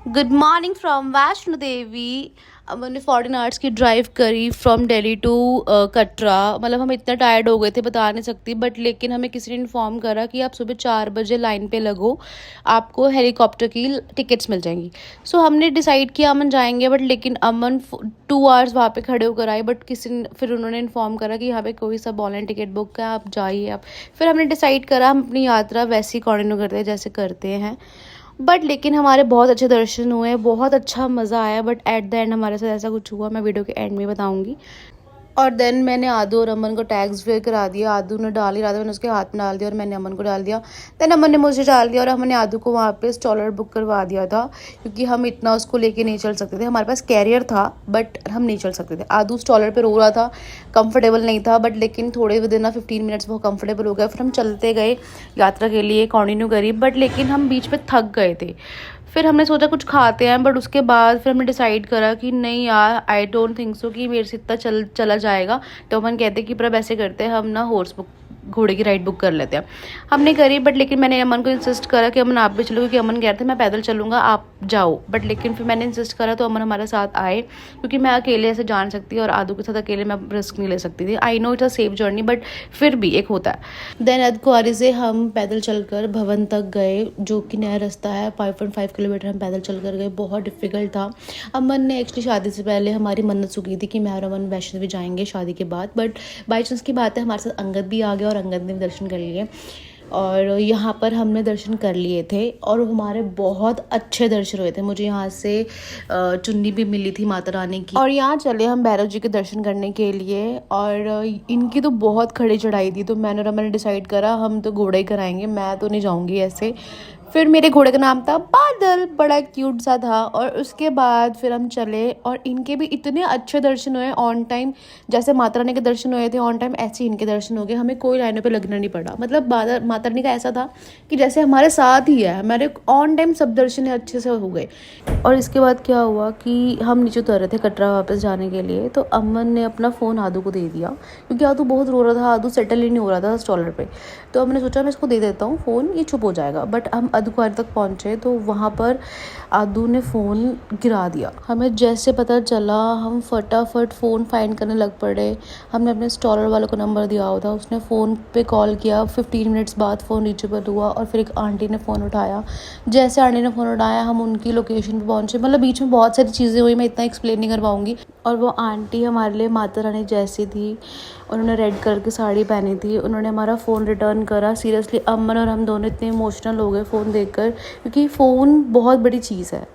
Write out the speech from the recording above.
Good morning from Vaishno Devi. अब हमने 14 hours की ड्राइव करी फ्रॉम दिल्ली टू कटरा। मतलब हम इतना टायर्ड हो गए थे बता नहीं सकती, बट लेकिन हमें किसी ने इन्फॉर्म करा कि आप सुबह 4 बजे लाइन पे लगो, आपको हेलीकॉप्टर की टिकट्स मिल जाएंगी। सो हमने डिसाइड किया अमन जाएंगे, बट लेकिन अमन 2 आवर्स वहाँ पे खड़े होकर आए, बट किसी ने फिर उन्होंने इन्फॉर्म करा कि यहाँ पे कोई सब ऑनलाइन टिकट बुक है, आप जाइए आप। फिर हमने डिसाइड करा हम अपनी यात्रा वैसी कंटिन्यू करते हैं जैसे करते हैं। बट लेकिन हमारे बहुत अच्छे दर्शन हुए, बहुत अच्छा मज़ा आया। बट एट द एंड हमारे साथ ऐसा कुछ हुआ, मैं वीडियो के एंड में बताऊंगी। और देन मैंने आदू और अमन को टैग्स वेयर करा दिया। आदू ने डाल ही रहा था, मैंने उसके हाथ में डाल दिया और मैंने अमन को डाल दिया। देन अमन ने मुझे डाल दिया और हमने आदू को वहाँ पे स्टॉलर बुक करवा दिया था, क्योंकि हम इतना उसको लेके नहीं चल सकते थे। हमारे पास कैरियर था बट हम नहीं चल सकते थे। आदू स्टॉलर पे रो रहा था, कंफर्टेबल नहीं था, बट लेकिन थोड़े विद इन 15 मिनट्स वो कंफर्टेबल हो गया। फिर हम चलते गए यात्रा के लिए, कंटिन्यू करी, बट लेकिन हम बीच में थक गए थे। फिर हमने सोचा कुछ खाते हैं, बट उसके बाद फिर हमने डिसाइड करा कि नहीं यार, आई डोंट थिंक सो कि मेरे से इतना चला जाएगा। तो हम कहते कि पर अब ऐसे करते हैं, हम ना हॉर्स बुक, घोड़े की राइड बुक कर लेते हैं। हमने करी, बट लेकिन मैंने अमन को इंसिस्ट करा कि अमन आप भी चलो, क्योंकि अमन कह रहे थे मैं पैदल चलूँगा आप जाओ। बट लेकिन फिर मैंने इंसिस्ट करा तो अमन हमारे साथ आए, क्योंकि मैं अकेले ऐसे जा नहीं सकती और आदू के साथ अकेले मैं रिस्क नहीं ले सकती थी। I know it's a safe journey, but फिर भी एक होता है। देन अदकुआरी से हम पैदल चलकर भवन तक गए, जो कि नया रास्ता है। 5.5 किलोमीटर हम पैदल चल कर गए, बहुत डिफिकल्ट था। अमन ने एक्चुअली शादी से पहले हमारी मन्नत सुखी थी कि मैं और अमन वैष्णो देवी जाएंगे शादी के बाद। बट बाई चांस की बात है हमारे साथ अंगद भी आ गया और अंगद ने भी दर्शन कर लिए, और यहाँ पर हमने दर्शन कर लिए थे और हमारे बहुत अच्छे दर्शन हुए थे। मुझे यहाँ से चुन्नी भी मिली थी माता रानी की। और यहाँ चले हम भैरव जी के दर्शन करने के लिए, और इनकी तो बहुत खड़ी चढ़ाई थी, तो मैंने और मैंने डिसाइड करा हम तो घोड़ा ही कराएंगे, मैं तो नहीं जाऊँगी ऐसे। फिर मेरे घोड़े का नाम था बादल, बड़ा क्यूट सा था। और उसके बाद फिर हम चले और इनके भी इतने अच्छे दर्शन हुए ऑन टाइम। जैसे माता रानी के दर्शन हुए थे ऑन टाइम, ऐसे ही इनके दर्शन हो गए। हमें कोई लाइनों पे लगना नहीं पड़ा। मतलब माता रानी का ऐसा था कि जैसे हमारे साथ ही है, हमारे ऑन टाइम सब दर्शन अच्छे से हो गए। और इसके बाद क्या हुआ कि हम नीचे उतर रहे थे कटरा वापस जाने के लिए, तो अमन ने अपना फ़ोन आदू को दे दिया, क्योंकि आदू बहुत रो रहा था, आदू सेटल ही नहीं हो रहा था स्टॉलर पे। तो हमने सोचा मैं इसको दे देता हूँ फ़ोन, ये चुप हो जाएगा। बट हम अदकुआरी तक पहुँचे तो वहाँ पर आदू ने फ़ोन गिरा दिया। हमें जैसे पता चला हम फटाफट फ़ोन फाइंड करने लग पड़े। हमने अपने स्टॉलर वाले को नंबर दिया हुआ था, उसने फ़ोन पे कॉल किया। 15 मिनट्स बाद फ़ोन रीचेबल हुआ और फिर एक आंटी ने फ़ोन उठाया। जैसे आंटी ने फ़ोन उठाया हम उनकी लोकेशन पे पहुँचे। मतलब बीच में बहुत सारी चीज़ें हुई, मैं इतना एक्सप्लेन नहीं कर पाऊँगी। और वो आंटी हमारे लिए माता रानी जैसी थी, उन्होंने रेड कलर की साड़ी पहनी थी। उन्होंने हमारा फ़ोन रिटर्न करा। सीरियसली अमन और हम दोनों इतने इमोशनल हो गए फ़ोन देखकर, क्योंकि फ़ोन बहुत बड़ी चीज़ है।